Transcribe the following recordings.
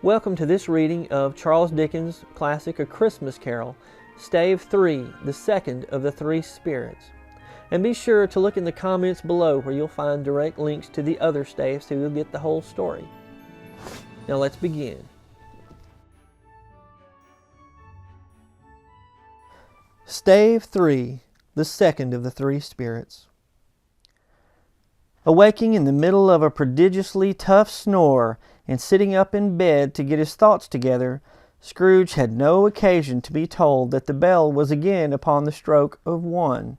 Welcome to this reading of Charles Dickens' classic A Christmas Carol, Stave 3, the second of the three spirits. And be sure to look in the comments below where you'll find direct links to the other staves so you'll get the whole story. Now let's begin. Stave 3, the second of the three spirits. Awaking in the middle of a prodigiously tough snore and sitting up in bed to get his thoughts together, Scrooge had no occasion to be told that the bell was again upon the stroke of 1.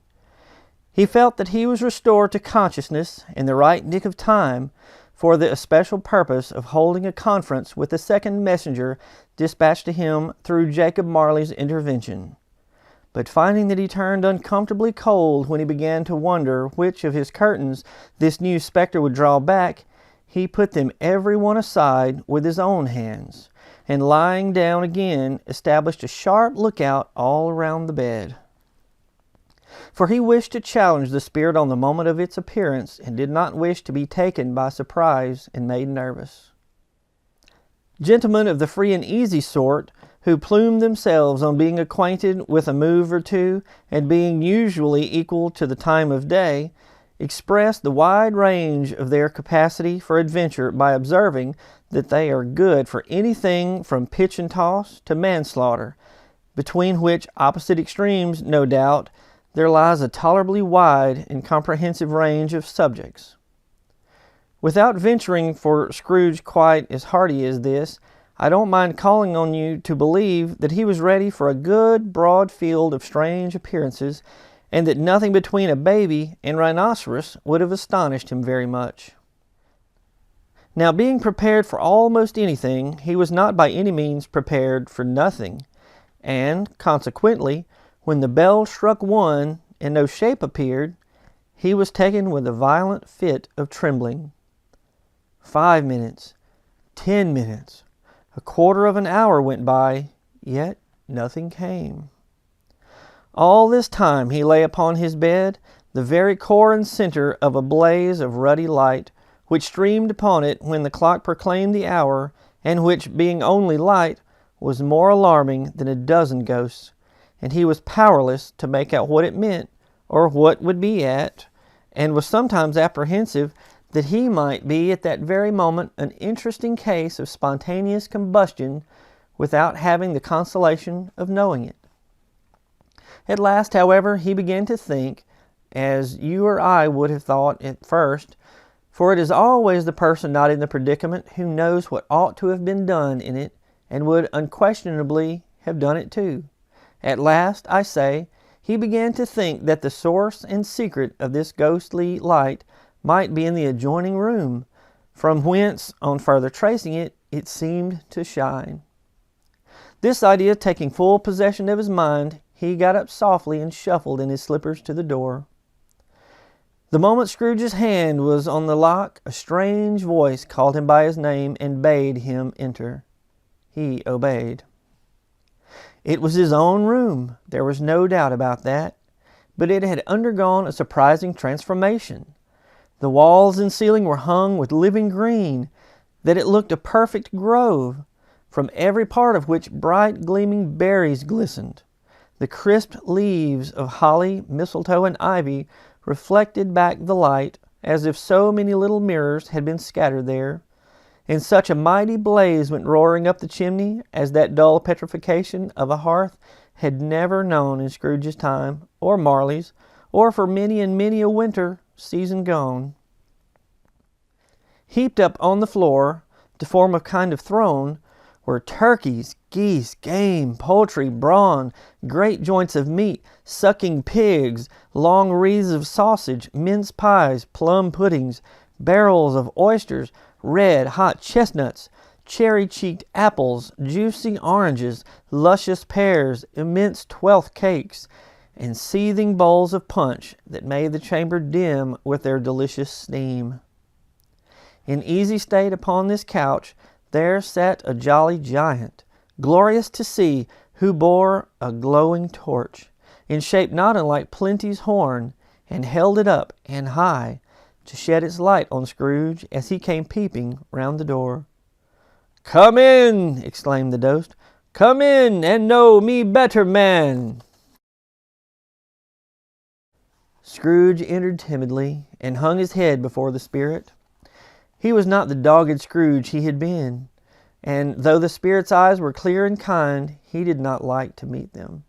He felt that he was restored to consciousness in the right nick of time for the especial purpose of holding a conference with the second messenger dispatched to him through Jacob Marley's intervention. But finding that he turned uncomfortably cold when he began to wonder which of his curtains this new spectre would draw back, he put them every one aside with his own hands, and lying down again established a sharp lookout all around the bed. For he wished to challenge the spirit on the moment of its appearance, and did not wish to be taken by surprise and made nervous. Gentlemen of the free and easy sort, who plumed themselves on being acquainted with a move or two, and being usually equal to the time of day, expressed the wide range of their capacity for adventure by observing that they are good for anything from pitch and toss to manslaughter, between which opposite extremes, no doubt, there lies a tolerably wide and comprehensive range of subjects. Without venturing for Scrooge quite as hearty as this, I don't mind calling on you to believe that he was ready for a good broad field of strange appearances, and that nothing between a baby and rhinoceros would have astonished him very much. Now, being prepared for almost anything, he was not by any means prepared for nothing, and, consequently, when the bell struck 1 and no shape appeared, he was taken with a violent fit of trembling. 5 minutes, 10 minutes, a quarter of an hour went by, yet nothing came. All this time he lay upon his bed, the very core and center of a blaze of ruddy light, which streamed upon it when the clock proclaimed the hour, and which, being only light, was more alarming than a dozen ghosts, and he was powerless to make out what it meant, or what would be at, and was sometimes apprehensive that he might be at that very moment an interesting case of spontaneous combustion without having the consolation of knowing it. At last, however, he began to think, as you or I would have thought at first, for it is always the person not in the predicament who knows what ought to have been done in it, and would unquestionably have done it too. At last, I say, he began to think that the source and secret of this ghostly light might be in the adjoining room, from whence, on further tracing it, it seemed to shine. This idea taking full possession of his mind, he got up softly and shuffled in his slippers to the door. The moment Scrooge's hand was on the lock, a strange voice called him by his name and bade him enter. He obeyed. It was his own room, there was no doubt about that, but it had undergone a surprising transformation. The walls and ceiling were hung with living green, that it looked a perfect grove, from every part of which bright gleaming berries glistened. The crisp leaves of holly, mistletoe, and ivy reflected back the light, as if so many little mirrors had been scattered there, and such a mighty blaze went roaring up the chimney as that dull petrification of a hearth had never known in Scrooge's time, or Marley's, or for many and many a winter season gone. Heaped up on the floor, to form a kind of throne, were turkeys, geese, game, poultry, brawn, great joints of meat, sucking pigs, long wreaths of sausage, mince pies, plum puddings, barrels of oysters, red hot chestnuts, cherry-cheeked apples, juicy oranges, luscious pears, immense twelfth cakes, and seething bowls of punch that made the chamber dim with their delicious steam. In easy state upon this couch there sat a jolly giant, glorious to see, who bore a glowing torch, in shape not unlike Plenty's horn, and held it up and high, to shed its light on Scrooge as he came peeping round the door. "Come in," exclaimed the ghost. "Come in and know me better, man." Scrooge entered timidly, and hung his head before the spirit. He was not the dogged Scrooge he had been, and though the spirit's eyes were clear and kind, he did not like to meet them.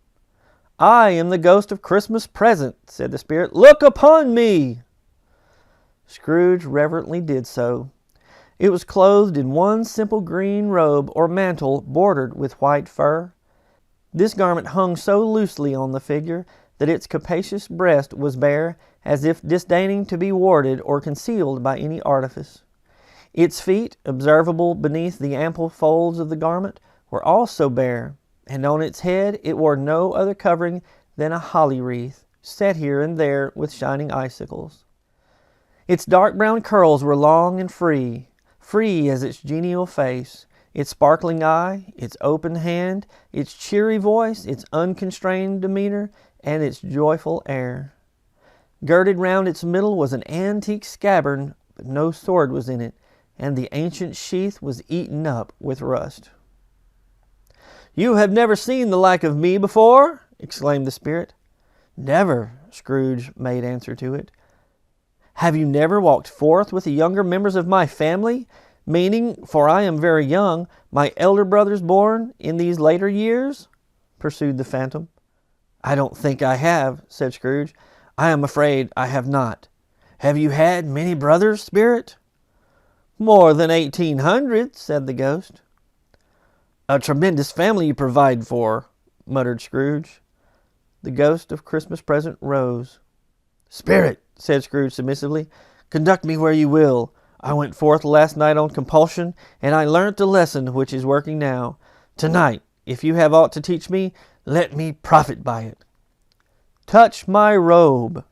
"I am the ghost of Christmas Present," said the spirit. "Look upon me." Scrooge reverently did so. It was clothed in one simple green robe or mantle bordered with white fur. This garment hung so loosely on the figure that its capacious breast was bare, as if disdaining to be warded or concealed by any artifice. Its feet, observable beneath the ample folds of the garment, were also bare, and on its head it wore no other covering than a holly wreath, set here and there with shining icicles. Its dark brown curls were long and free as its genial face, its sparkling eye, its open hand, its cheery voice, its unconstrained demeanor, and its joyful air. Girded round its middle was an antique scabbard, but no sword was in it, and the ancient sheath was eaten up with rust. "You have never seen the like of me before?" exclaimed the spirit. "Never," Scrooge made answer to it. "Have you never walked forth with the younger members of my family, meaning, for I am very young, my elder brothers born in these later years?" pursued the phantom. "I don't think I have," said Scrooge. "I am afraid I have not. Have you had many brothers, spirit?" "More than 1,800, said the ghost. "A tremendous family you provide for," muttered Scrooge. The ghost of Christmas Present rose. "Spirit," said Scrooge submissively, "conduct me where you will. I went forth last night on compulsion, and I learnt the lesson which is working now. Tonight, if you have aught to teach me, let me profit by it." "Touch my robe."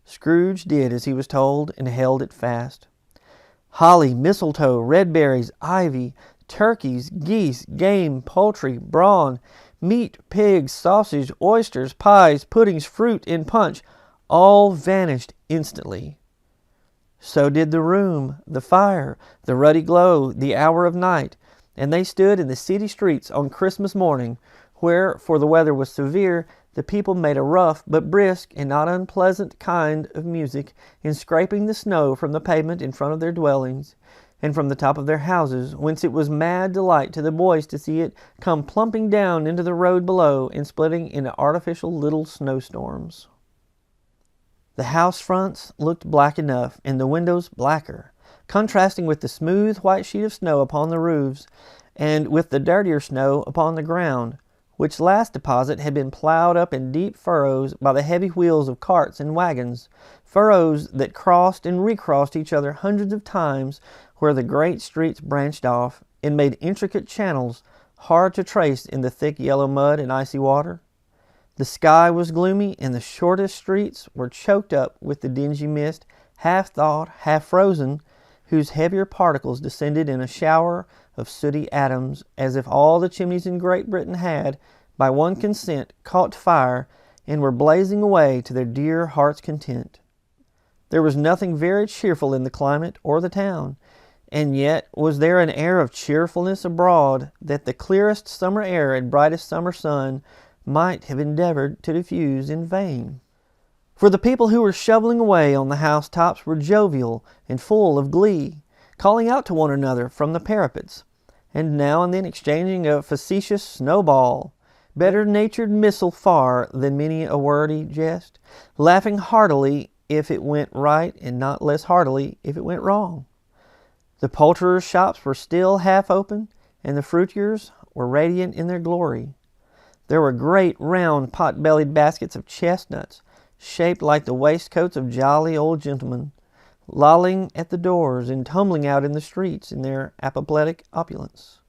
Scrooge did as he was told, and held it fast. Holly, mistletoe, red berries, ivy, turkeys, geese, game, poultry, brawn, meat, pigs, sausage, oysters, pies, puddings, fruit, and punch, all vanished instantly. So did the room, the fire, the ruddy glow, the hour of night, and they stood in the city streets on Christmas morning, where, for the weather was severe, the people made a rough but brisk and not unpleasant kind of music in scraping the snow from the pavement in front of their dwellings, and from the top of their houses, whence it was mad delight to the boys to see it come plumping down into the road below and splitting into artificial little snowstorms. The house fronts looked black enough, and the windows blacker, contrasting with the smooth white sheet of snow upon the roofs, and with the dirtier snow upon the ground, which last deposit had been plowed up in deep furrows by the heavy wheels of carts and wagons, furrows that crossed and recrossed each other hundreds of times where the great streets branched off, and made intricate channels hard to trace in the thick yellow mud and icy water. The sky was gloomy, and the shortest streets were choked up with the dingy mist, half thawed, half frozen, whose heavier particles descended in a shower of sooty atoms, as if all the chimneys in Great Britain had, by one consent, caught fire, and were blazing away to their dear heart's content. There was nothing very cheerful in the climate or the town, and yet was there an air of cheerfulness abroad that the clearest summer air and brightest summer sun might have endeavored to diffuse in vain. For the people who were shoveling away on the housetops were jovial and full of glee, calling out to one another from the parapets, and now and then exchanging a facetious snowball, better-natured missile far than many a wordy jest, laughing heartily if it went right and not less heartily if it went wrong. The poulterers' shops were still half open, and the fruiterers were radiant in their glory. There were great round pot-bellied baskets of chestnuts, shaped like the waistcoats of jolly old gentlemen, lolling at the doors and tumbling out in the streets in their apoplectic opulence.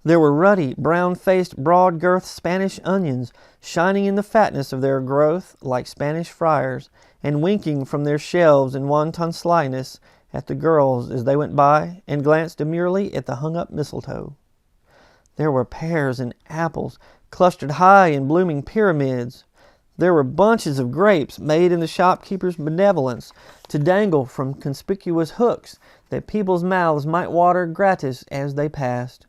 There were ruddy, brown-faced, broad-girthed Spanish onions, shining in the fatness of their growth like Spanish friars, and winking from their shelves in wanton slyness at the girls as they went by, and glanced demurely at the hung-up mistletoe. There were pears and apples, clustered high in blooming pyramids. There were bunches of grapes made in the shopkeeper's benevolence to dangle from conspicuous hooks that people's mouths might water gratis as they passed.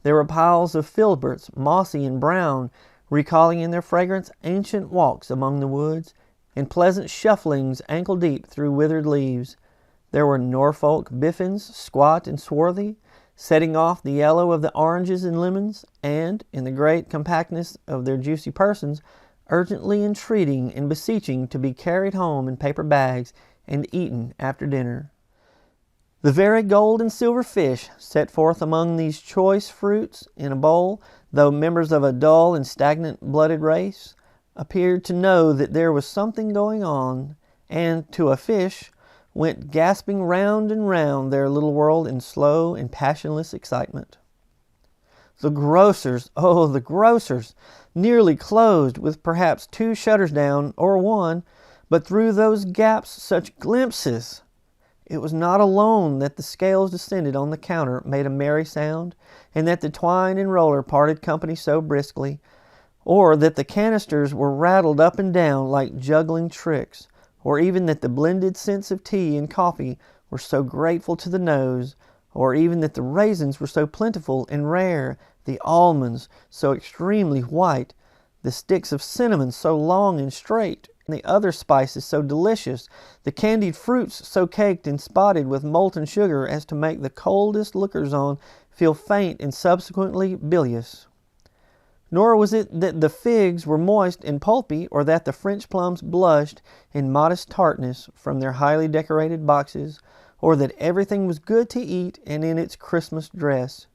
There were piles of filberts, mossy and brown, recalling in their fragrance ancient walks among the woods, and pleasant shufflings ankle-deep through withered leaves. There were Norfolk biffins, squat and swarthy, setting off the yellow of the oranges and lemons, and, in the great compactness of their juicy persons, urgently entreating and beseeching to be carried home in paper bags and eaten after dinner. The very gold and silver fish set forth among these choice fruits in a bowl, though members of a dull and stagnant-blooded race, appeared to know that there was something going on, and, to a fish, went gasping round and round their little world in slow and passionless excitement. The grocers, oh, the grocers, nearly closed, with perhaps 2 shutters down, or 1, but through those gaps such glimpses! It was not alone that the scales descended on the counter made a merry sound, and that the twine and roller parted company so briskly, or that the canisters were rattled up and down like juggling tricks, or even that the blended scents of tea and coffee were so grateful to the nose, or even that the raisins were so plentiful and rare, the almonds so extremely white, the sticks of cinnamon so long and straight, and the other spices so delicious, the candied fruits so caked and spotted with molten sugar as to make the coldest lookers-on feel faint and subsequently bilious. Nor was it that the figs were moist and pulpy, or that the French plums blushed in modest tartness from their highly decorated boxes, or that everything was good to eat and in its Christmas dress.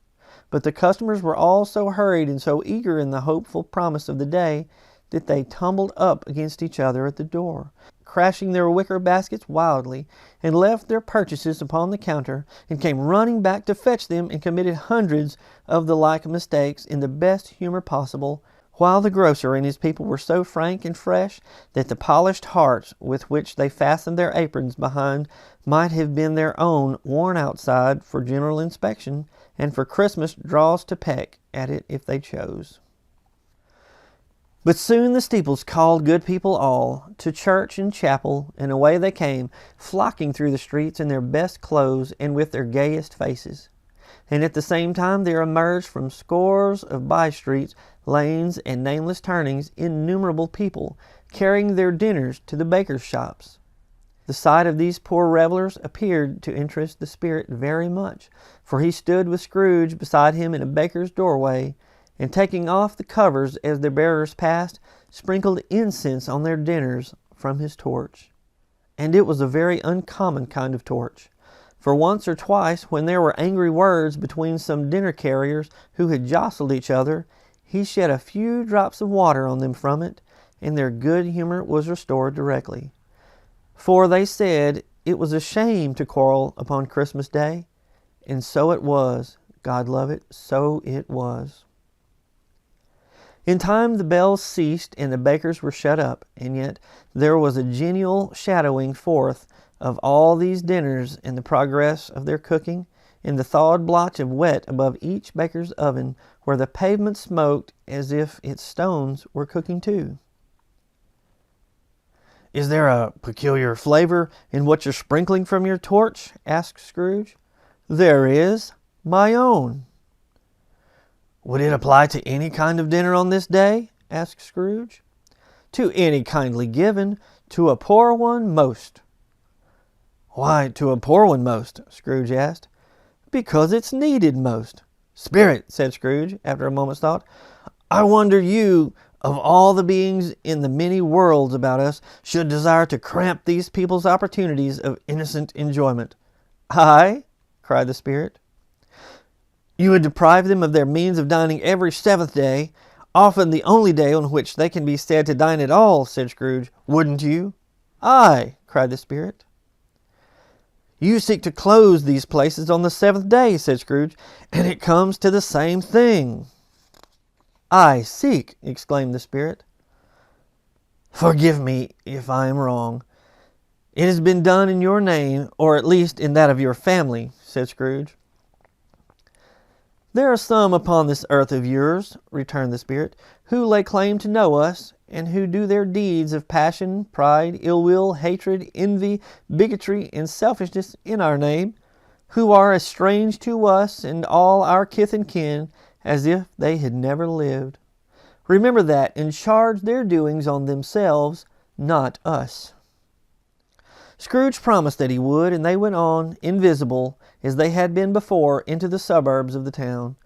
But the customers were all so hurried and so eager in the hopeful promise of the day that they tumbled up against each other at the door, crashing their wicker baskets wildly, and left their purchases upon the counter, and came running back to fetch them, and committed hundreds of the like mistakes in the best humor possible, while the grocer and his people were so frank and fresh that the polished hearts with which they fastened their aprons behind might have been their own worn outside for general inspection, and for Christmas draws to peck at it if they chose. But soon the steeples called good people all, to church and chapel, and away they came, flocking through the streets in their best clothes and with their gayest faces. And at the same time there emerged from scores of by-streets, lanes, and nameless turnings innumerable people, carrying their dinners to the bakers' shops. The sight of these poor revelers appeared to interest the spirit very much, for he stood with Scrooge beside him in a baker's doorway, and taking off the covers as their bearers passed, sprinkled incense on their dinners from his torch. And it was a very uncommon kind of torch, for once or twice, when there were angry words between some dinner carriers who had jostled each other, he shed a few drops of water on them from it, and their good humor was restored directly. For they said it was a shame to quarrel upon Christmas Day, and so it was. God love it, so it was. In time the bells ceased and the bakers were shut up, and yet there was a genial shadowing forth of all these dinners in the progress of their cooking, in the thawed blotch of wet above each baker's oven, where the pavement smoked as if its stones were cooking too. "Is there a peculiar flavor in what you're sprinkling from your torch?" asked Scrooge. "There is. My own." "Would it apply to any kind of dinner on this day?" asked Scrooge. "To any kindly given. To a poor one most." "Why to a poor one most?" Scrooge asked. "Because it's needed most." "Spirit," said Scrooge, after a moment's thought, "I wonder you, of all the beings in the many worlds about us, should desire to cramp these people's opportunities of innocent enjoyment." "I?" cried the Spirit. "You would deprive them of their means of dining every 7th day, often the only day on which they can be said to dine at all," said Scrooge. "Wouldn't you?" "Aye," cried the Spirit. "You seek to close these places on the 7th day," said Scrooge, "and it comes to the same thing." "I seek!" exclaimed the Spirit. "Forgive me if I am wrong. It has been done in your name, or at least in that of your family," said Scrooge. "There are some upon this earth of yours," returned the Spirit, "who lay claim to know us, and who do their deeds of passion, pride, ill will, hatred, envy, bigotry, and selfishness in our name, who are as strange to us and all our kith and kin as if they had never lived. Remember that, and charge their doings on themselves, not us." Scrooge promised that he would, and they went on, invisible, as they had been before, into the suburbs of the town.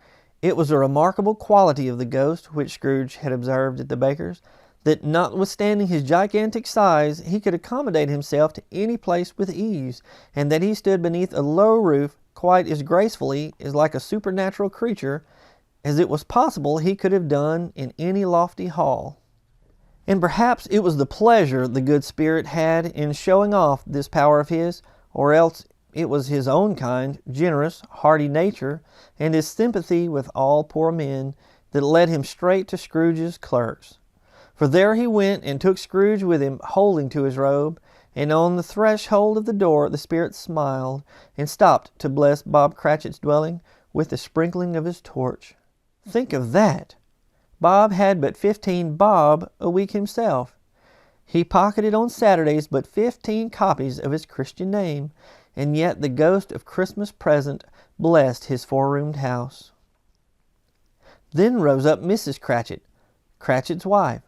It was a remarkable quality of the ghost, which Scrooge had observed at the baker's, that notwithstanding his gigantic size, he could accommodate himself to any place with ease, and that he stood beneath a low roof quite as gracefully as like a supernatural creature as it was possible he could have done in any lofty hall. And perhaps it was the pleasure the good spirit had in showing off this power of his, or else it was his own kind, generous, hearty nature, and his sympathy with all poor men, that led him straight to Scrooge's clerk's. For there he went and took Scrooge with him, holding to his robe, and on the threshold of the door the spirit smiled, and stopped to bless Bob Cratchit's dwelling with the sprinkling of his torch. Think of that! Bob had but 15 bob a week himself. He pocketed on Saturdays but 15 copies of his Christian name, and yet the ghost of Christmas present blessed his four-roomed house. Then rose up Mrs. Cratchit, Cratchit's wife,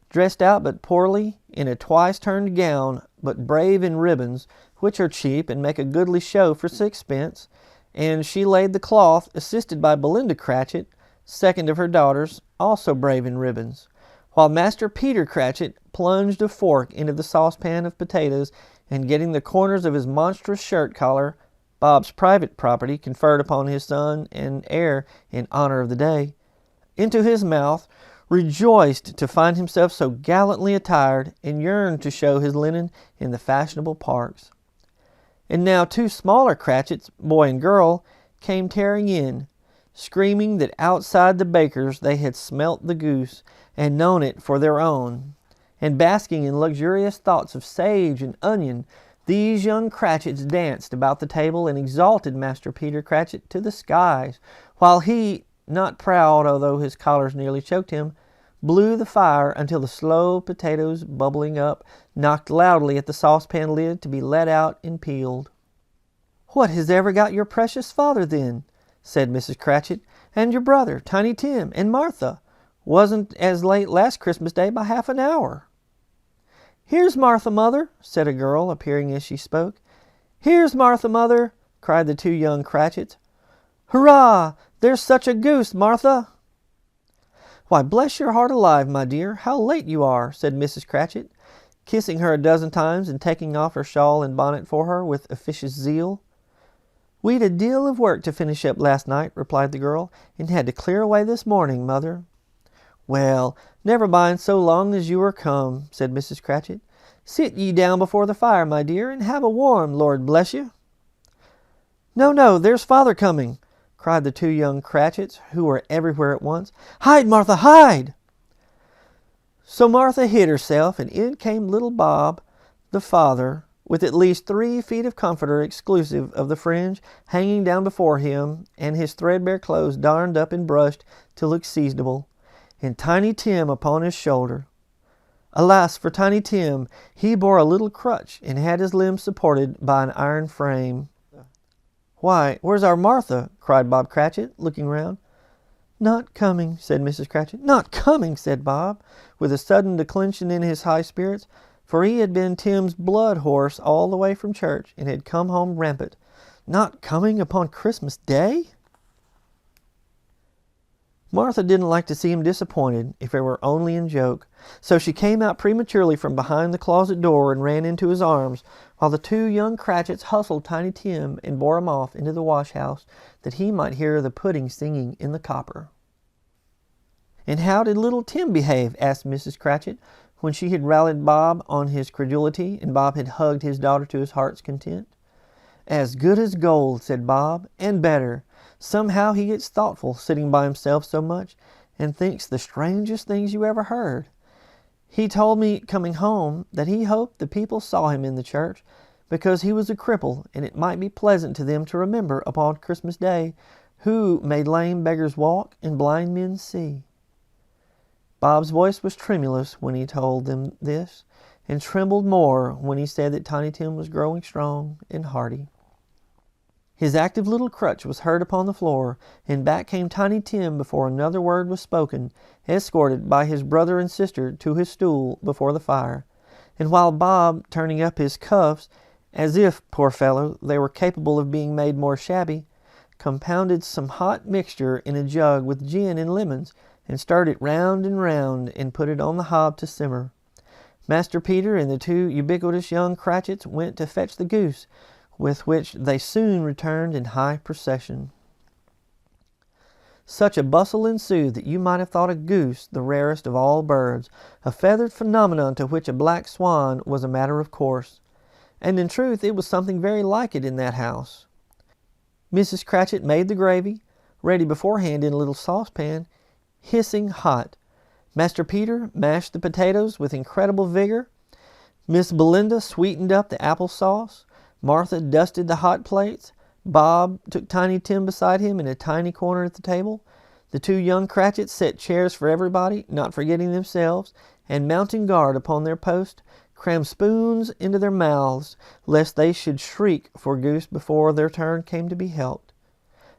dressed out but poorly in a twice-turned gown, but brave in ribbons, which are cheap and make a goodly show for 6 pence, and she laid the cloth, assisted by Belinda Cratchit, second of her daughters, also brave in ribbons, while Master Peter Cratchit plunged a fork into the saucepan of potatoes, and getting the corners of his monstrous shirt collar, Bob's private property conferred upon his son and heir in honor of the day, into his mouth, rejoiced to find himself so gallantly attired, and yearned to show his linen in the fashionable parks. And now 2 smaller Cratchits, boy and girl, came tearing in, screaming that outside the baker's they had smelt the goose, and known it for their own. And basking in luxurious thoughts of sage and onion, these young Cratchits danced about the table and exalted Master Peter Cratchit to the skies, while he, not proud although his collars nearly choked him, blew the fire until the slow potatoes, bubbling up, knocked loudly at the saucepan lid to be let out and peeled. "What has ever got your precious father, then?" said Mrs. Cratchit, "and your brother, Tiny Tim, and Martha? Wasn't as late last Christmas Day by half an hour." "Here's Martha, mother," said a girl, appearing as she spoke. "Here's Martha, mother," cried the 2 young Cratchits. "Hurrah! There's such a goose, Martha!" "Why, bless your heart alive, my dear, how late you are," said Mrs. Cratchit, kissing her a dozen times and taking off her shawl and bonnet for her with officious zeal. "We'd a deal of work to finish up last night," replied the girl, "and had to clear away this morning, mother." "Well, never mind so long as you are come," said Mrs. Cratchit. "Sit ye down before the fire, my dear, and have a warm, Lord bless you." "No, no, there's father coming," cried the 2 young Cratchits, who were everywhere at once. "Hide, Martha, hide!" So Martha hid herself, and in came little Bob, the father, with at least 3 feet of comforter exclusive of the fringe hanging down before him, and his threadbare clothes darned up and brushed to look seasonable, and Tiny Tim upon his shoulder. Alas for Tiny Tim! He bore a little crutch, and had his limbs supported by an iron frame. "Why, where's our Martha?" cried Bob Cratchit, looking round. "Not coming," said Mrs. Cratchit. "Not coming," said Bob, with a sudden declension in his high spirits, for he had been Tim's blood horse all the way from church, and had come home rampant. "Not coming upon Christmas Day?" Martha didn't like to see him disappointed, if it were only in joke, so she came out prematurely from behind the closet door and ran into his arms, while the 2 young Cratchits hustled Tiny Tim and bore him off into the wash-house, that he might hear the pudding singing in the copper. "And how did little Tim behave?" asked Mrs. Cratchit, when she had rallied Bob on his credulity, and Bob had hugged his daughter to his heart's content. "As good as gold," said Bob, "and better. Somehow he gets thoughtful, sitting by himself so much, and thinks the strangest things you ever heard. He told me, coming home, that he hoped the people saw him in the church, because he was a cripple, and it might be pleasant to them to remember upon Christmas Day, who made lame beggars walk and blind men see." Bob's voice was tremulous when he told them this, and trembled more when he said that Tiny Tim was growing strong and hearty. His active little crutch was heard upon the floor, and back came Tiny Tim before another word was spoken, escorted by his brother and sister to his stool before the fire. And while Bob, turning up his cuffs, as if, poor fellow, they were capable of being made more shabby, compounded some hot mixture in a jug with gin and lemons, and stirred it round and put it on the hob to simmer, Master Peter and the two ubiquitous young Cratchits went to fetch the goose, with which they soon returned in high procession. Such a bustle ensued that you might have thought a goose the rarest of all birds, a feathered phenomenon to which a black swan was a matter of course. And in truth it was something very like it in that house. Mrs. Cratchit made the gravy, ready beforehand in a little saucepan, hissing hot. Master Peter mashed the potatoes with incredible vigor. Miss Belinda sweetened up the apple sauce. Martha dusted the hot plates. Bob took Tiny Tim beside him in a tiny corner at the table. The two young Cratchits set chairs for everybody, not forgetting themselves, and mounting guard upon their post, crammed spoons into their mouths, lest they should shriek for goose before their turn came to be helped.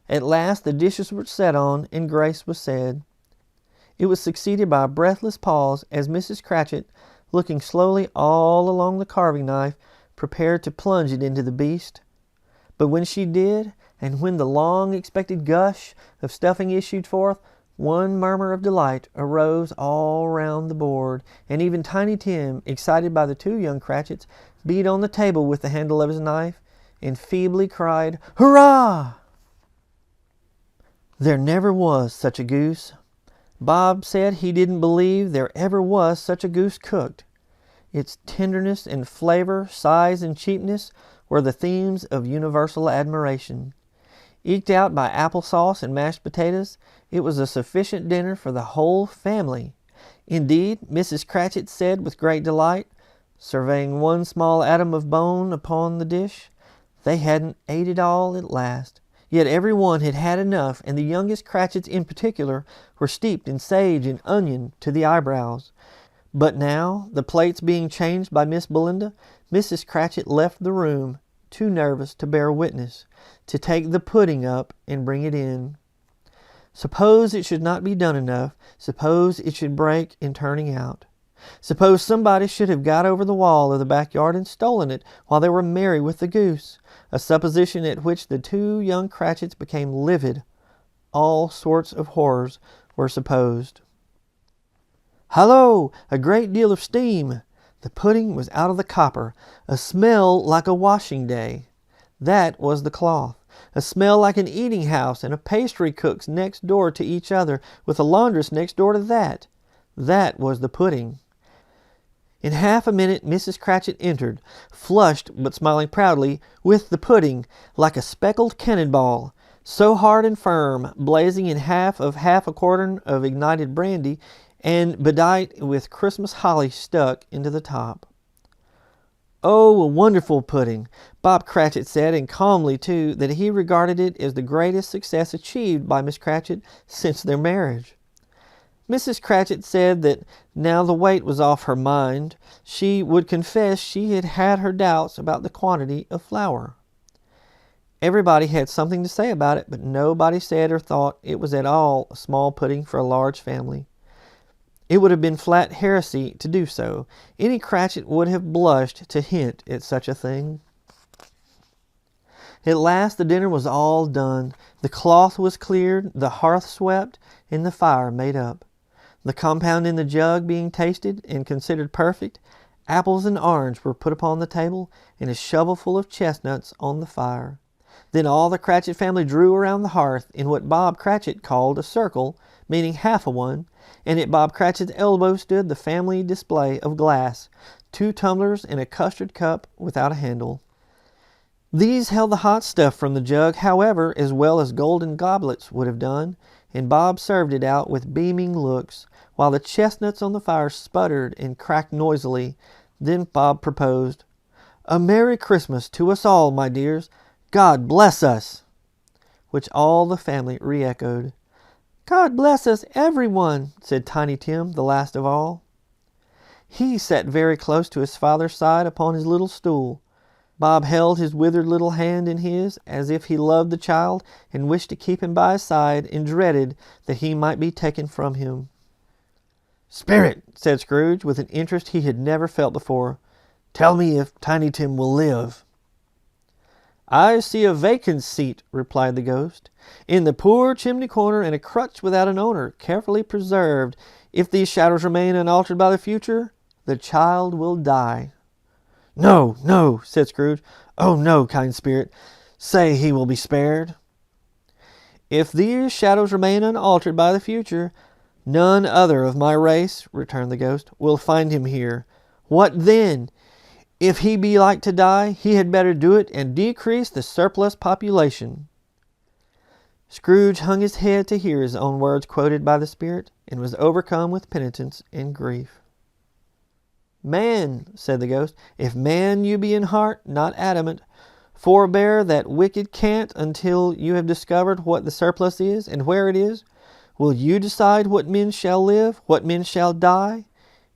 At last the dishes were set on, and grace was said. It was succeeded by a breathless pause as Mrs. Cratchit, looking slowly all along the carving knife, prepared to plunge it into the beast. But when she did, and when the long-expected gush of stuffing issued forth, one murmur of delight arose all round the board, and even Tiny Tim, excited by the two young Cratchits, beat on the table with the handle of his knife, and feebly cried, "Hurrah!" There never was such a goose. Bob said he didn't believe there ever was such a goose cooked. Its tenderness and flavor, size and cheapness were the themes of universal admiration. Eked out by applesauce and mashed potatoes, it was a sufficient dinner for the whole family. Indeed, Mrs. Cratchit said with great delight, surveying one small atom of bone upon the dish, they hadn't ate it all at last. Yet every one had had enough, and the youngest Cratchits in particular were steeped in sage and onion to the eyebrows. But now, the plates being changed by Miss Belinda, Mrs. Cratchit left the room, too nervous to bear witness, to take the pudding up and bring it in. Suppose it should not be done enough. Suppose it should break in turning out. Suppose somebody should have got over the wall of the backyard and stolen it while they were merry with the goose, a supposition at which the two young Cratchits became livid. All sorts of horrors were supposed. Hallo! A great deal of steam! The pudding was out of the copper. A smell like a washing day. That was the cloth. A smell like an eating house and a pastry cook's next door to each other, with a laundress next door to that. That was the pudding. In half a minute Mrs. Cratchit entered, flushed but smiling proudly, with the pudding, like a speckled cannonball, so hard and firm, blazing in half a quartern of ignited brandy, and bedight with Christmas holly stuck into the top. Oh, a wonderful pudding! Bob Cratchit said, and calmly too, that he regarded it as the greatest success achieved by Miss Cratchit since their marriage. Mrs. Cratchit said that now the weight was off her mind, she would confess she had had her doubts about the quantity of flour. Everybody had something to say about it, but nobody said or thought it was at all a small pudding for a large family. It would have been flat heresy to do so. Any Cratchit would have blushed to hint at such a thing. At last the dinner was all done. The cloth was cleared, the hearth swept, and the fire made up. The compound in the jug being tasted and considered perfect, apples and orange were put upon the table, and a shovelful of chestnuts on the fire. Then all the Cratchit family drew around the hearth in what Bob Cratchit called a circle, meaning half a one, and at Bob Cratchit's elbow stood the family display of glass, 2 tumblers and a custard cup without a handle. These held the hot stuff from the jug, however, as well as golden goblets would have done, and Bob served it out with beaming looks, while the chestnuts on the fire sputtered and cracked noisily. Then Bob proposed, "A Merry Christmas to us all, my dears. God bless us!" which all the family re-echoed. God bless us, everyone, said Tiny Tim, the last of all. He sat very close to his father's side upon his little stool. Bob held his withered little hand in his, as if he loved the child and wished to keep him by his side, and dreaded that he might be taken from him. "Spirit," said Scrooge, with an interest he had never felt before, "tell me if Tiny Tim will live." "I see a vacant seat," replied the ghost, "in the poor chimney corner, and a crutch without an owner, carefully preserved. If these shadows remain unaltered by the future, the child will die." "No, no," said Scrooge. "Oh, no, kind spirit. Say he will be spared." "If these shadows remain unaltered by the future, none other of my race," returned the ghost, "will find him here. What then? If he be like to die, he had better do it and decrease the surplus population." Scrooge hung his head to hear his own words quoted by the spirit, and was overcome with penitence and grief. "Man," said the ghost, "if man you be in heart, not adamant, forbear that wicked cant until you have discovered what the surplus is, and where it is. Will you decide what men shall live, what men shall die?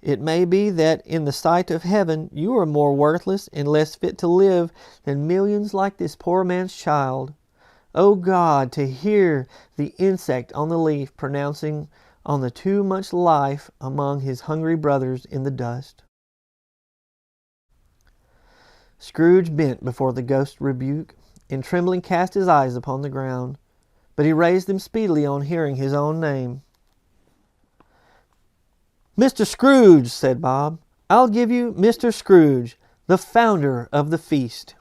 It may be that in the sight of heaven you are more worthless and less fit to live than millions like this poor man's child. O God, to hear the insect on the leaf pronouncing on the too much life among his hungry brothers in the dust." Scrooge bent before the ghost's rebuke, and trembling cast his eyes upon the ground, but he raised them speedily on hearing his own name. "Mr. Scrooge," said Bob. "I'll give you Mr. Scrooge, the founder of the feast."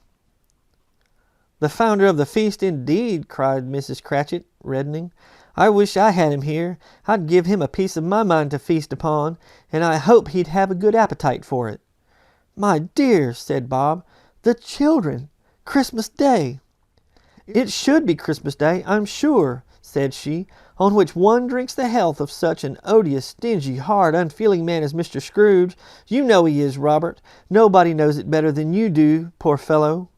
"The founder of the feast, indeed!" cried Mrs. Cratchit, reddening. "I wish I had him here. I'd give him a piece of my mind to feast upon, and I hope he'd have a good appetite for it." "My dear," said Bob, "the children! Christmas Day!" "It should be Christmas Day, I'm sure," said she, "on which one drinks the health of such an odious, stingy, hard, unfeeling man as Mr. Scrooge. You know he is, Robert. Nobody knows it better than you do, poor fellow."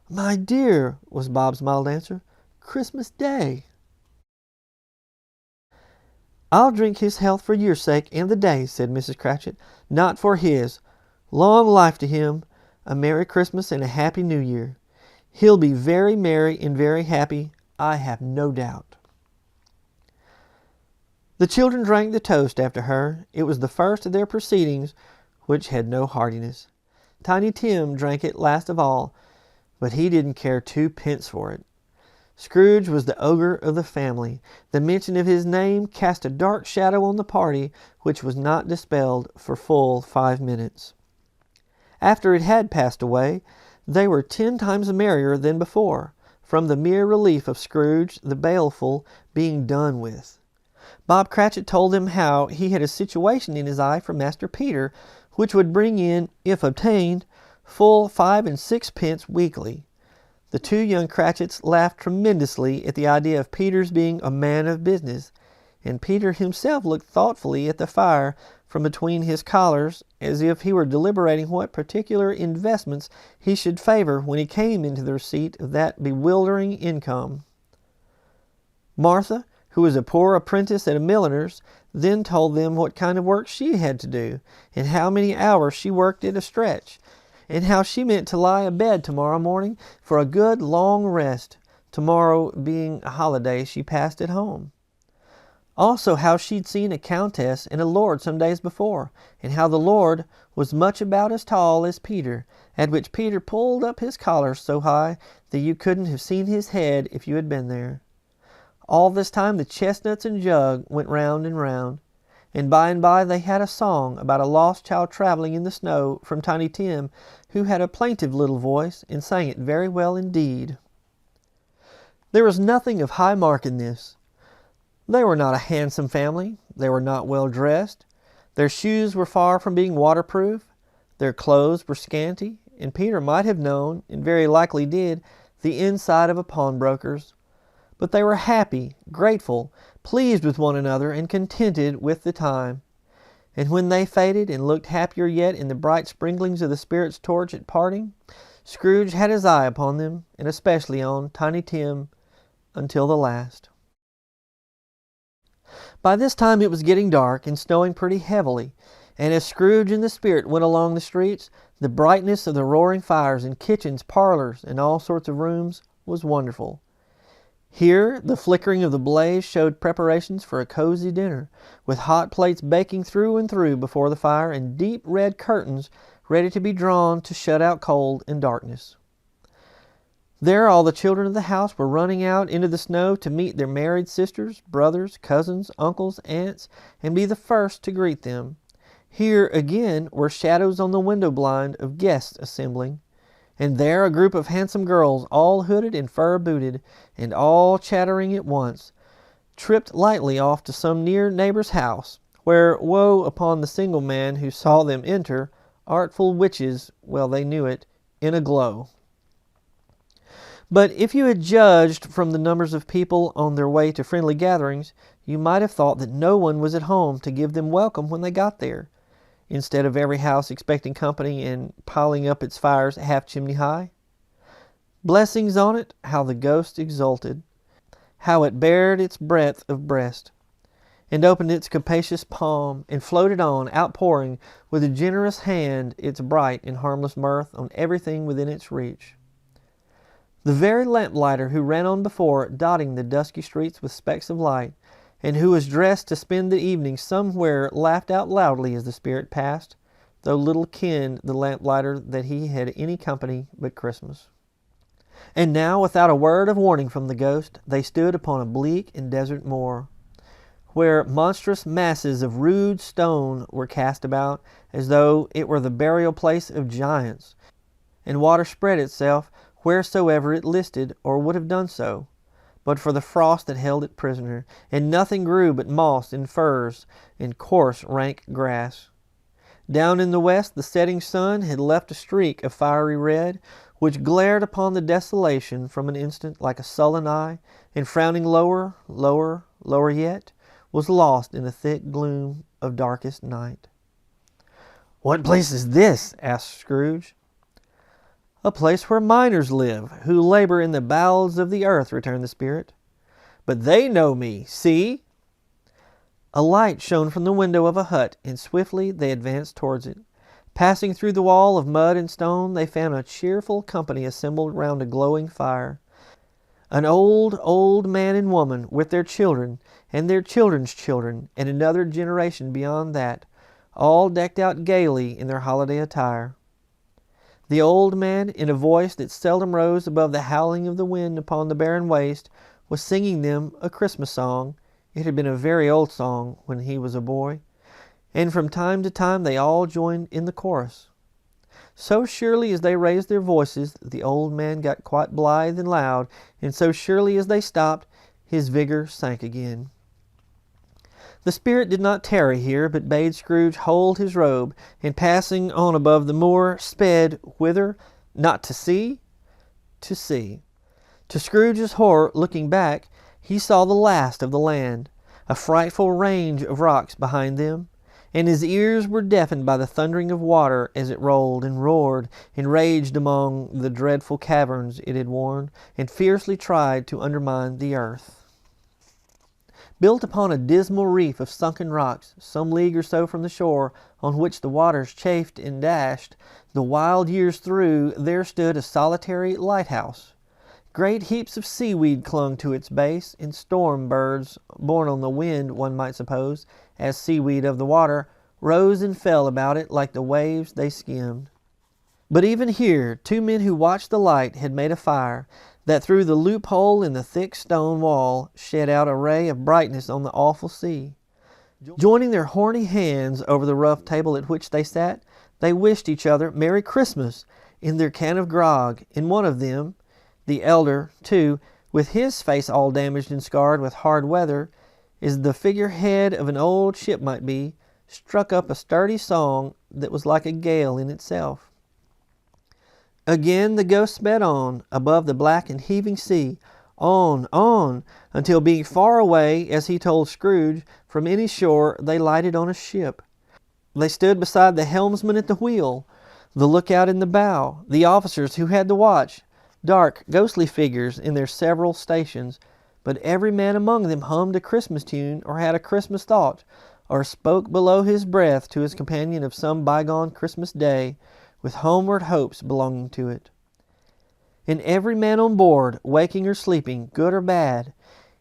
"My dear," was Bob's mild answer, "Christmas Day." "I'll drink his health for your sake and the day," said Mrs. Cratchit, "not for his. Long life to him, a Merry Christmas and a Happy New Year. He'll be very merry and very happy, I have no doubt." The children drank the toast after her. It was the first of their proceedings which had no heartiness. Tiny Tim drank it last of all, but he didn't care twopence for it. Scrooge was the ogre of the family. The mention of his name cast a dark shadow on the party, which was not dispelled for full 5 minutes. After it had passed away, they were 10 times merrier than before, from the mere relief of Scrooge the baleful being done with. Bob Cratchit told them how he had a situation in his eye for Master Peter, which would bring in, if obtained, full 5 and 6 pence weekly. The 2 young Cratchits laughed tremendously at the idea of Peter's being a man of business, and Peter himself looked thoughtfully at the fire from between his collars, as if he were deliberating what particular investments he should favor when he came into the receipt of that bewildering income. Martha, who was a poor apprentice at a milliner's, then told them what kind of work she had to do, and how many hours she worked at a stretch, and how she meant to lie abed tomorrow morning for a good long rest, tomorrow being a holiday she passed at home. Also how she'd seen a countess and a lord some days before, and how the lord was much about as tall as Peter, at which Peter pulled up his collar so high that you couldn't have seen his head if you had been there. All this time the chestnuts and jug went round and round, and by they had a song about a lost child traveling in the snow from Tiny Tim, who had a plaintive little voice and sang it very well indeed. There was nothing of high mark in this. They were not a handsome family. They were not well dressed. Their shoes were far from being waterproof. Their clothes were scanty, and Peter might have known, and very likely did, the inside of a pawnbroker's. But they were happy, grateful, pleased with one another, and contented with the time. And when they faded, and looked happier yet in the bright sprinklings of the Spirit's torch at parting, Scrooge had his eye upon them, and especially on Tiny Tim, until the last. By this time it was getting dark and snowing pretty heavily, and as Scrooge and the Spirit went along the streets, the brightness of the roaring fires in kitchens, parlors, and all sorts of rooms was wonderful. Here the flickering of the blaze showed preparations for a cozy dinner, with hot plates baking through and through before the fire, and deep red curtains ready to be drawn to shut out cold and darkness. There all the children of the house were running out into the snow to meet their married sisters, brothers, cousins, uncles, aunts, and be the first to greet them. Here, again, were shadows on the window blind of guests assembling, and there a group of handsome girls, all hooded and fur-booted, and all chattering at once, tripped lightly off to some near neighbor's house, where woe upon the single man who saw them enter, artful witches, well they knew it, in a glow. But if you had judged from the numbers of people on their way to friendly gatherings, you might have thought that no one was at home to give them welcome when they got there, instead of every house expecting company and piling up its fires half-chimney high. Blessings on it, how the ghost exulted, how it bared its breadth of breast, and opened its capacious palm, and floated on, outpouring with a generous hand its bright and harmless mirth on everything within its reach. The very lamplighter who ran on before, dotting the dusky streets with specks of light, and who was dressed to spend the evening somewhere, laughed out loudly as the Spirit passed, though little kenned the lamplighter that he had any company but Christmas. And now, without a word of warning from the ghost, they stood upon a bleak and desert moor, where monstrous masses of rude stone were cast about, as though it were the burial place of giants, and water spread itself wheresoever it listed, or would have done so, but for the frost that held it prisoner, and nothing grew but moss and furze and coarse rank grass. Down in the west the setting sun had left a streak of fiery red, which glared upon the desolation from an instant like a sullen eye, and frowning lower, lower, lower yet, was lost in the thick gloom of darkest night. "What place is this?" asked Scrooge. "A place where miners live, who labor in the bowels of the earth," returned the Spirit. "But they know me. See!" A light shone from the window of a hut, and swiftly they advanced towards it. Passing through the wall of mud and stone, they found a cheerful company assembled round a glowing fire. An old man and woman, with their children, and their children's children, and another generation beyond that, all decked out gaily in their holiday attire. The old man, in a voice that seldom rose above the howling of the wind upon the barren waste, was singing them a Christmas song. It had been a very old song when he was a boy, and from time to time they all joined in the chorus. So surely as they raised their voices, the old man got quite blithe and loud, and so surely as they stopped, his vigor sank again. The Spirit did not tarry here, but bade Scrooge hold his robe, and passing on above the moor, sped whither? Not to see? To see. To Scrooge's horror, looking back, he saw the last of the land, a frightful range of rocks behind them, and his ears were deafened by the thundering of water as it rolled and roared and raged among the dreadful caverns it had worn, and fiercely tried to undermine the earth. Built upon a dismal reef of sunken rocks, some league or so from the shore, on which the waters chafed and dashed the wild years through, there stood a solitary lighthouse. Great heaps of seaweed clung to its base, and storm birds, borne on the wind, one might suppose, as seaweed of the water, rose and fell about it like the waves they skimmed. But even here, two men who watched the light had made a fire, that through the loophole in the thick stone wall shed out a ray of brightness on the awful sea. Joining their horny hands over the rough table at which they sat, they wished each other Merry Christmas in their can of grog, and one of them, the elder, too, with his face all damaged and scarred with hard weather, as the figurehead of an old ship might be, struck up a sturdy song that was like a gale in itself. Again the ghost sped on, above the black and heaving sea, on, until being far away, as he told Scrooge, from any shore, they lighted on a ship. They stood beside the helmsman at the wheel, the lookout in the bow, the officers who had the watch, dark, ghostly figures in their several stations, but every man among them hummed a Christmas tune, or had a Christmas thought, or spoke below his breath to his companion of some bygone Christmas day, with homeward hopes belonging to it. And every man on board, waking or sleeping, good or bad,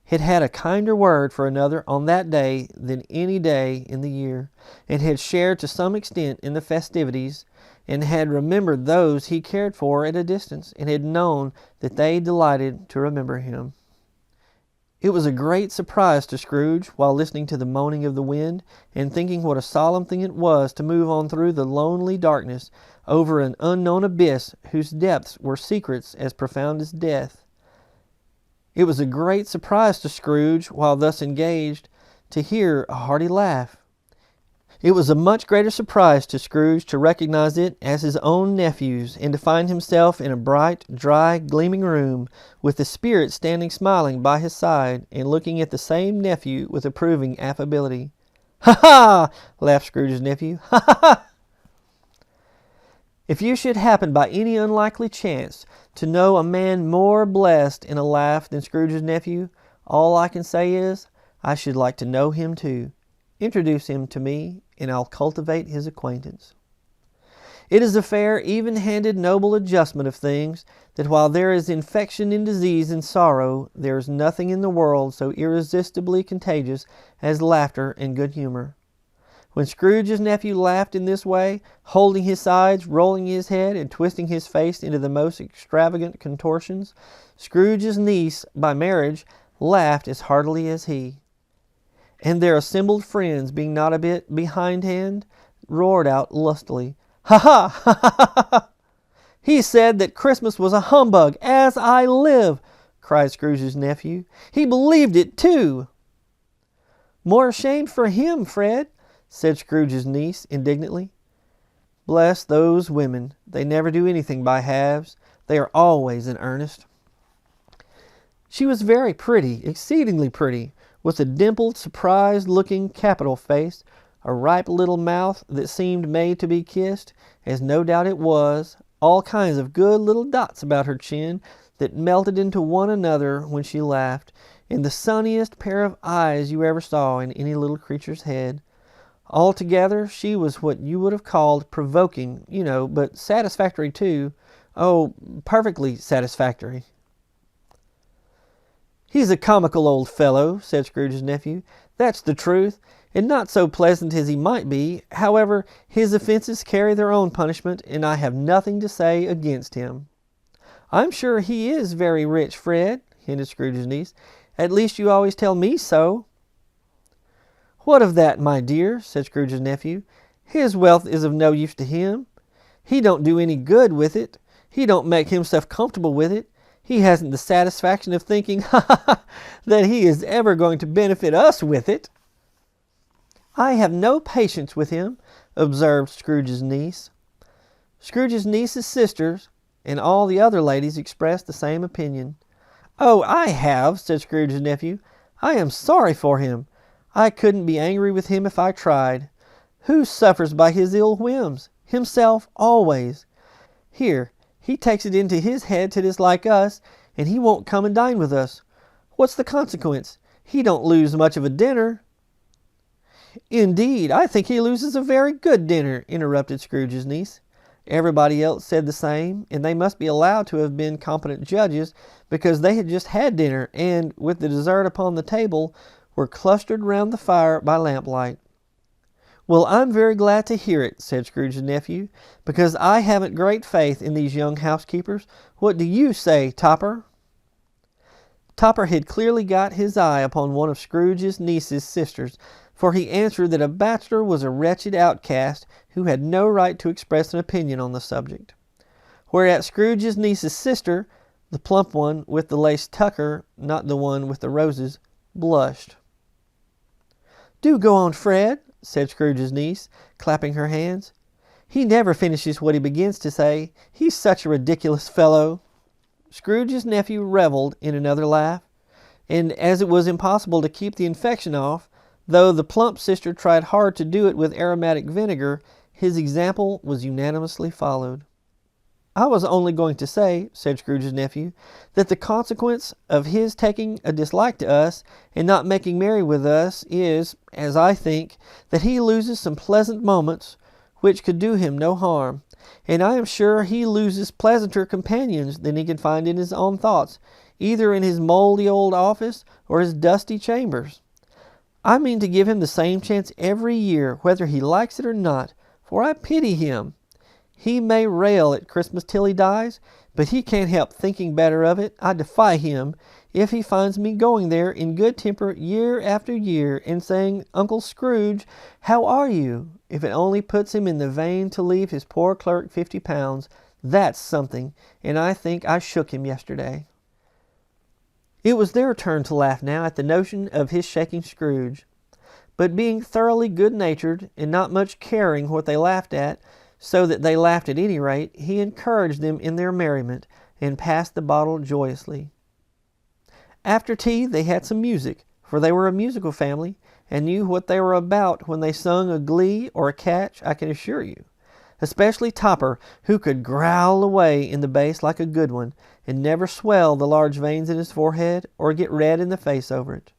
had had a kinder word for another on that day than any day in the year, and had shared to some extent in the festivities, and had remembered those he cared for at a distance, and had known that they delighted to remember him. It was a great surprise to Scrooge, while listening to the moaning of the wind, and thinking what a solemn thing it was to move on through the lonely darkness, over an unknown abyss whose depths were secrets as profound as death. It was a great surprise to Scrooge, while thus engaged, to hear a hearty laugh. It was a much greater surprise to Scrooge to recognize it as his own nephew's, and to find himself in a bright, dry, gleaming room, with the Spirit standing smiling by his side, and looking at the same nephew with approving affability. "Ha ha!" laughed Scrooge's nephew. "Ha ha ha!" If you should happen by any unlikely chance to know a man more blessed in a laugh than Scrooge's nephew, all I can say is, I should like to know him too. Introduce him to me, and I'll cultivate his acquaintance. It is a fair, even-handed, noble adjustment of things, that while there is infection in disease and sorrow, there is nothing in the world so irresistibly contagious as laughter and good humor. When Scrooge's nephew laughed in this way, holding his sides, rolling his head, and twisting his face into the most extravagant contortions, Scrooge's niece, by marriage, laughed as heartily as he. And their assembled friends, being not a bit behindhand, roared out lustily, "Ha ha! Ha ha ha ha! He said that Christmas was a humbug, as I live!" cried Scrooge's nephew. "He believed it too!" "More shame for him, Fred," said Scrooge's niece indignantly. "Bless those women! They never do anything by halves. They are always in earnest." She was very pretty, exceedingly pretty, with a dimpled, surprised-looking, capital face, a ripe little mouth that seemed made to be kissed, as no doubt it was, all kinds of good little dots about her chin that melted into one another when she laughed, and the sunniest pair of eyes you ever saw in any little creature's head. Altogether, she was what you would have called provoking, but satisfactory too. Oh, perfectly satisfactory. "He's a comical old fellow," said Scrooge's nephew. "That's the truth, and not so pleasant as he might be. However, his offenses carry their own punishment, and I have nothing to say against him." "I'm sure he is very rich, Fred," hinted Scrooge's niece. "At least you always tell me so." "What of that, my dear?" said Scrooge's nephew. "His wealth is of no use to him. He don't do any good with it. He don't make himself comfortable with it. He hasn't the satisfaction of thinking, that he is ever going to benefit us with it." "I have no patience with him," observed Scrooge's niece. Scrooge's niece's sisters and all the other ladies expressed the same opinion. "Oh, I have," said Scrooge's nephew. "I am sorry for him. I couldn't be angry with him if I tried. Who suffers by his ill whims? Himself, always. Here, he takes it into his head to dislike us, and he won't come and dine with us. What's the consequence? He don't lose much of a dinner." "Indeed, I think he loses a very good dinner," interrupted Scrooge's niece. Everybody else said the same, and they must be allowed to have been competent judges, because they had just had dinner, and, with the dessert upon the table, were clustered round the fire by lamplight. "Well, I'm very glad to hear it," said Scrooge's nephew, "because I haven't great faith in these young housekeepers. What do you say, Topper?" Topper had clearly got his eye upon one of Scrooge's niece's sisters, for he answered that a bachelor was a wretched outcast who had no right to express an opinion on the subject. Whereat Scrooge's niece's sister, the plump one with the lace tucker, not the one with the roses, blushed. "Do go on, Fred," said Scrooge's niece, clapping her hands. "He never finishes what he begins to say. He's such a ridiculous fellow." Scrooge's nephew revelled in another laugh, and as it was impossible to keep the infection off, though the plump sister tried hard to do it with aromatic vinegar, his example was unanimously followed. "I was only going to say," said Scrooge's nephew, "that the consequence of his taking a dislike to us, and not making merry with us, is, as I think, that he loses some pleasant moments which could do him no harm. And I am sure he loses pleasanter companions than he can find in his own thoughts, either in his mouldy old office or his dusty chambers. I mean to give him the same chance every year, whether he likes it or not, for I pity him. He may rail at Christmas till he dies, but he can't help thinking better of it. I defy him, if he finds me going there in good temper year after year, and saying, 'Uncle Scrooge, how are you?' if it only puts him in the vein to leave his poor clerk £50. That's something, and I think I shook him yesterday." It was their turn to laugh now at the notion of his shaking Scrooge. But being thoroughly good-natured, and not much caring what they laughed at, so that they laughed at any rate, he encouraged them in their merriment, and passed the bottle joyously. After tea they had some music, for they were a musical family, and knew what they were about when they sung a glee or a catch, I can assure you. Especially Topper, who could growl away in the bass like a good one, and never swell the large veins in his forehead, or get red in the face over it.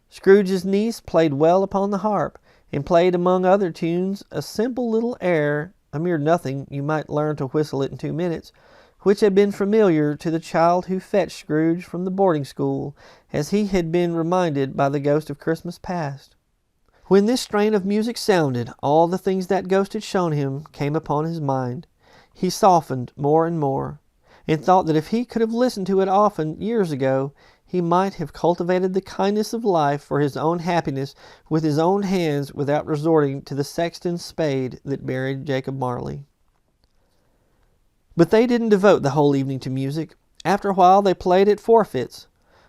Scrooge's niece played well upon the harp, and played among other tunes a simple little air, a mere nothing, you might learn to whistle it in 2 minutes, which had been familiar to the child who fetched Scrooge from the boarding school, as he had been reminded by the ghost of Christmas past. When this strain of music sounded, all the things that ghost had shown him came upon his mind. He softened more and more, and thought that if he could have listened to it often years ago, he might have cultivated the kindness of life for his own happiness with his own hands, without resorting to the sexton's spade that buried Jacob Marley. But they didn't devote the whole evening to music. After a while they played at forfeits,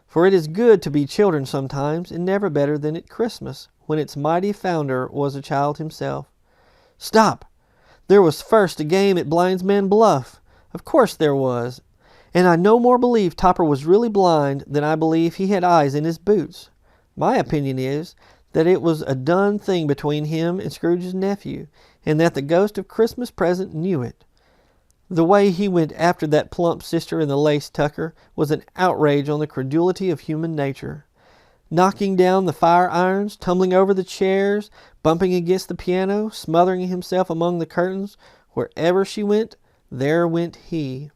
for it is good to be children sometimes, and never better than at Christmas, when its mighty founder was a child himself. Stop! There was first a game at Blindsman Bluff. Of course there was. And I no more believe Topper was really blind than I believe he had eyes in his boots. My opinion is that it was a done thing between him and Scrooge's nephew, and that the ghost of Christmas present knew it. The way he went after that plump sister in the lace tucker was an outrage on the credulity of human nature. Knocking down the fire irons, tumbling over the chairs, bumping against the piano, smothering himself among the curtains, wherever she went, there went he.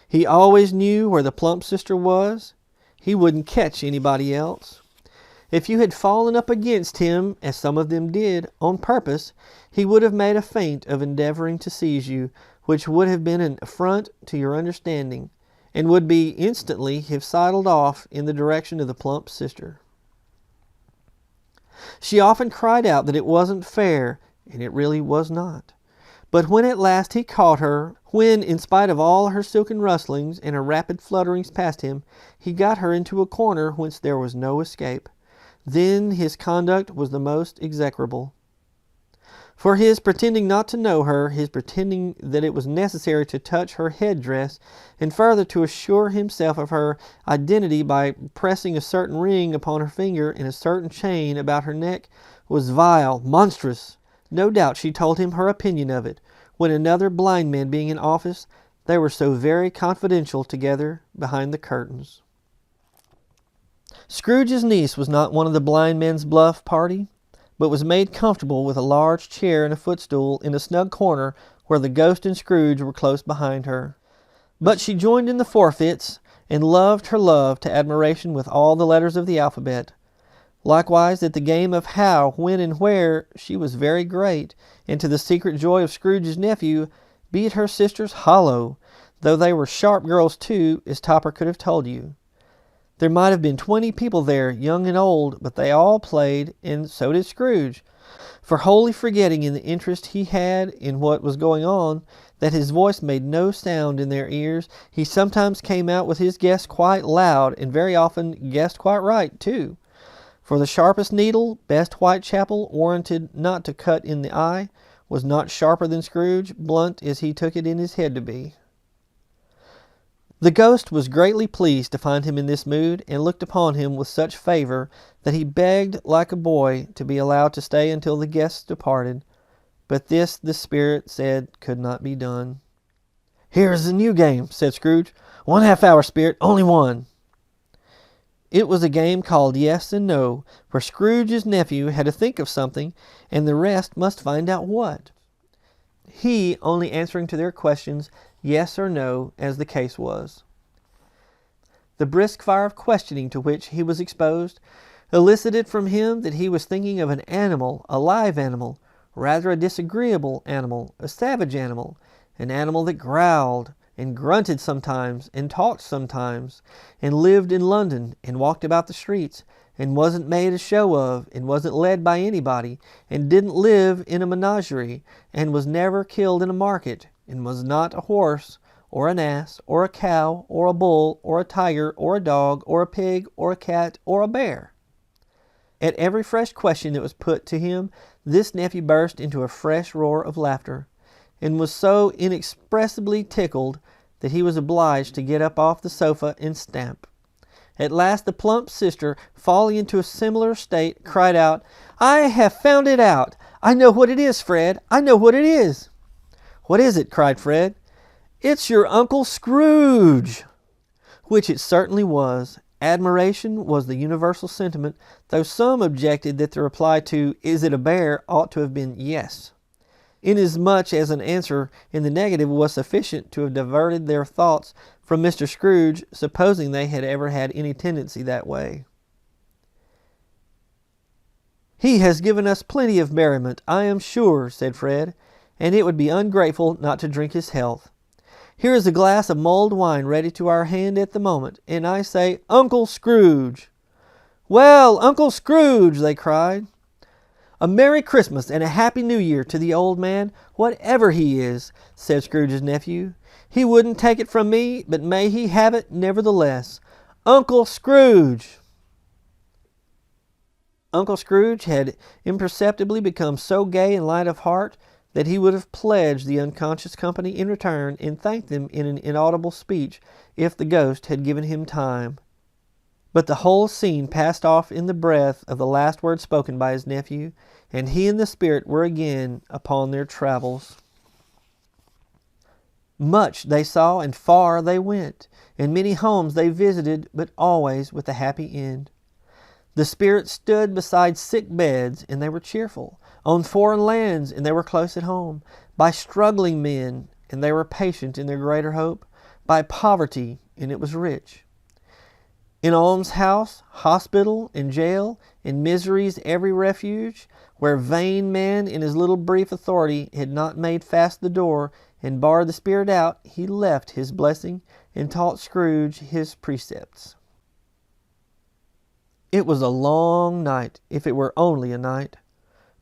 He always knew where the plump sister was. He wouldn't catch anybody else. If you had fallen up against him, as some of them did, on purpose, he would have made a feint of endeavoring to seize you, which would have been an affront to your understanding, and would be instantly have sidled off in the direction of the plump sister. She often cried out that it wasn't fair, and it really was not. But when at last he caught her, when, in spite of all her silken rustlings and her rapid flutterings past him, he got her into a corner whence there was no escape, then his conduct was the most execrable. For his pretending not to know her, his pretending that it was necessary to touch her head-dress, and further to assure himself of her identity by pressing a certain ring upon her finger and a certain chain about her neck, was vile, monstrous. No doubt she told him her opinion of it, when another blind man being in office, they were so very confidential together behind the curtains. Scrooge's niece was not one of the blind men's bluff party, but was made comfortable with a large chair and a footstool in a snug corner where the ghost and Scrooge were close behind her. But she joined in the forfeits, and loved her love to admiration with all the letters of the alphabet. Likewise, at the game of how, when, and where, she was very great, and to the secret joy of Scrooge's nephew, beat her sisters hollow, though they were sharp girls too, as Topper could have told you. There might have been 20 people there, young and old, but they all played, and so did Scrooge, for wholly forgetting in the interest he had in what was going on, that his voice made no sound in their ears, he sometimes came out with his guess quite loud, and very often guessed quite right too. For the sharpest needle, best Whitechapel, warranted not to cut in the eye, was not sharper than Scrooge, blunt as he took it in his head to be. The ghost was greatly pleased to find him in this mood, and looked upon him with such favor that he begged like a boy to be allowed to stay until the guests departed. But this the spirit said could not be done. "Here is the new game," said Scrooge. "1 half-hour, Spirit, only one." It was a game called Yes and No, where Scrooge's nephew had to think of something, and the rest must find out what. He only answering to their questions yes or no, as the case was. The brisk fire of questioning to which he was exposed elicited from him that he was thinking of an animal, a live animal, rather a disagreeable animal, a savage animal, an animal that growled and grunted sometimes and talked sometimes, and lived in London and walked about the streets, and wasn't made a show of, and wasn't led by anybody, and didn't live in a menagerie, and was never killed in a market, and was not a horse, or an ass, or a cow, or a bull, or a tiger, or a dog, or a pig, or a cat, or a bear. At every fresh question that was put to him, this nephew burst into a fresh roar of laughter, and was so inexpressibly tickled that he was obliged to get up off the sofa and stamp. At last the plump sister, falling into a similar state, cried out, "I have found it out! I know what it is, Fred! I know what it is!" "What is it?" cried Fred. "It's your Uncle Scrooge!" Which it certainly was. Admiration was the universal sentiment, though some objected that the reply to "Is it a bear?" ought to have been yes, inasmuch as an answer in the negative was sufficient to have diverted their thoughts from Mr. Scrooge, supposing they had ever had any tendency that way. "He has given us plenty of merriment, I am sure," said Fred, "and it would be ungrateful not to drink his health. Here is a glass of mulled wine ready to our hand at the moment, and I say, Uncle Scrooge!" "Well, Uncle Scrooge!" they cried. "A Merry Christmas and a Happy New Year to the old man, whatever he is," said Scrooge's nephew. "He wouldn't take it from me, but may he have it nevertheless. Uncle Scrooge!" Uncle Scrooge had imperceptibly become so gay and light of heart that he would have pledged the unconscious company in return and thanked them in an inaudible speech if the ghost had given him time. But the whole scene passed off in the breath of the last word spoken by his nephew, and he and the spirit were again upon their travels. Much they saw and far they went, and many homes they visited, but always with a happy end. The spirit stood beside sick beds, and they were cheerful, on foreign lands, and they were close at home, by struggling men, and they were patient in their greater hope, by poverty, and it was rich. In almshouse, hospital, and jail, in misery's every refuge, where vain man in his little brief authority had not made fast the door and barred the spirit out, he left his blessing and taught Scrooge his precepts. It was a long night, if it were only a night.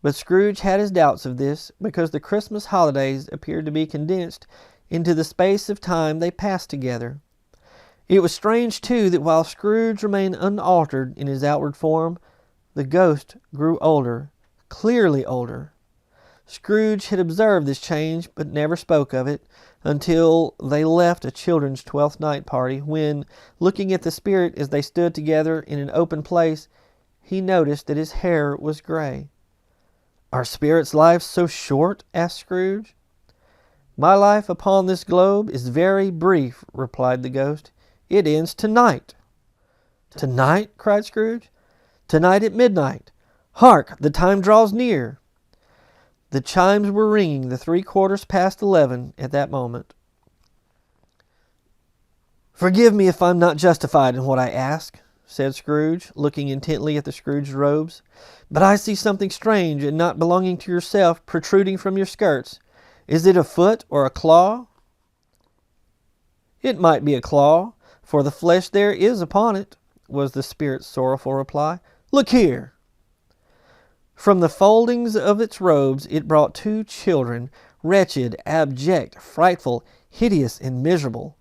But Scrooge had his doubts of this, because the Christmas holidays appeared to be condensed into the space of time they passed together. It was strange, too, that while Scrooge remained unaltered in his outward form, the ghost grew older, clearly older. Scrooge had observed this change, but never spoke of it, until they left a children's 12th night party, when, looking at the spirit as they stood together in an open place, he noticed that his hair was gray. "Are spirits' lives so short?" asked Scrooge. "My life upon this globe is very brief," replied the ghost. "It ends tonight." "Tonight?" cried Scrooge. "Tonight at midnight. Hark! The time draws near." The chimes were ringing the 11:15 at that moment. "Forgive me if I'm not justified in what I ask," said Scrooge, looking intently at the Scrooge robes, "but I see something strange and not belonging to yourself protruding from your skirts. Is it a foot or a claw?" "It might be a claw, for the flesh there is upon it," was the spirit's sorrowful reply. "Look here." From the foldings of its robes it brought 2 children, wretched, abject, frightful, hideous, and miserable.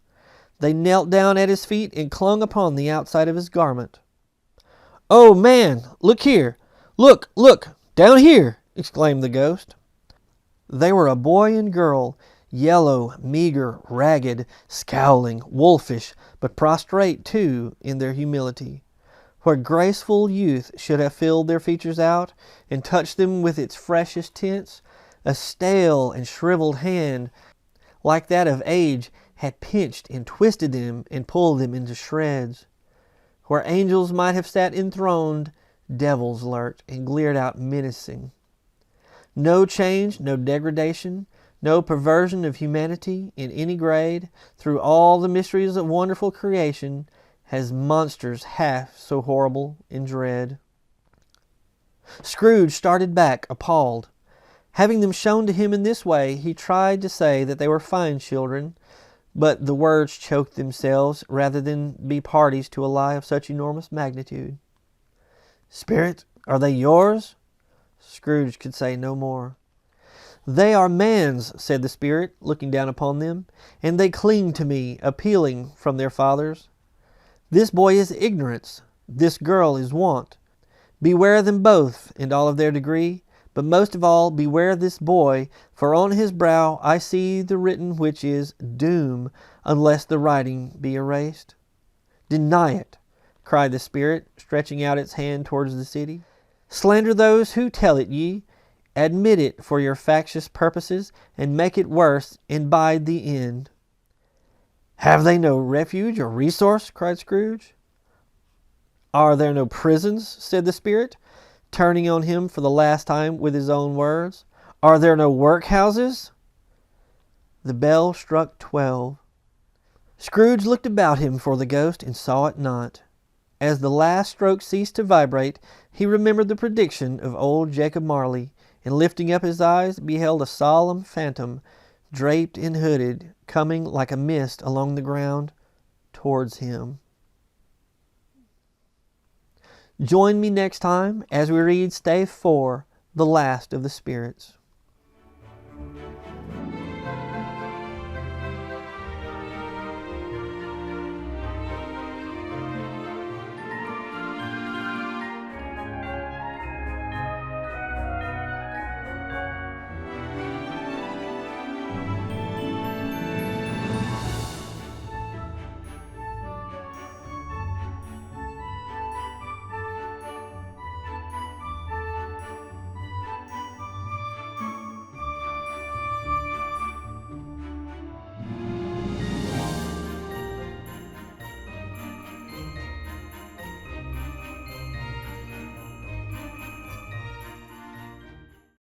They knelt down at his feet and clung upon the outside of his garment. "Oh, man, look here! Look, look! Down here!" exclaimed the ghost. They were a boy and girl, yellow, meager, ragged, scowling, wolfish, but prostrate, too, in their humility. Where graceful youth should have filled their features out and touched them with its freshest tints, a stale and shriveled hand, like that of age, had pinched and twisted them and pulled them into shreds. Where angels might have sat enthroned, devils lurked and glared out menacing. No change, no degradation, no perversion of humanity in any grade, through all the mysteries of wonderful creation, has monsters half so horrible and dread. Scrooge started back, appalled. Having them shown to him in this way, he tried to say that they were fine children, but the words choked themselves rather than be parties to a lie of such enormous magnitude. "Spirit, are they yours?" Scrooge could say no more. "They are man's," said the Spirit, looking down upon them, "and they cling to me, appealing from their fathers. This boy is ignorance, this girl is want. Beware them both in all of their degree, but most of all beware this boy, for on his brow I see the written which is doom, unless the writing be erased." "Deny it," cried the Spirit, stretching out its hand towards the city. "Slander those who tell it ye. Admit it for your factious purposes, and make it worse, and bide the end." "Have they no refuge or resource?" cried Scrooge. "Are there no prisons?" said the Spirit, turning on him for the last time with his own words. "Are there no workhouses?" The bell struck 12. Scrooge looked about him for the ghost and saw it not. As the last stroke ceased to vibrate, he remembered the prediction of old Jacob Marley, and lifting up his eyes, beheld a solemn phantom, draped and hooded, coming like a mist along the ground towards him. Join me next time as we read Stave 4, The Last of the Spirits.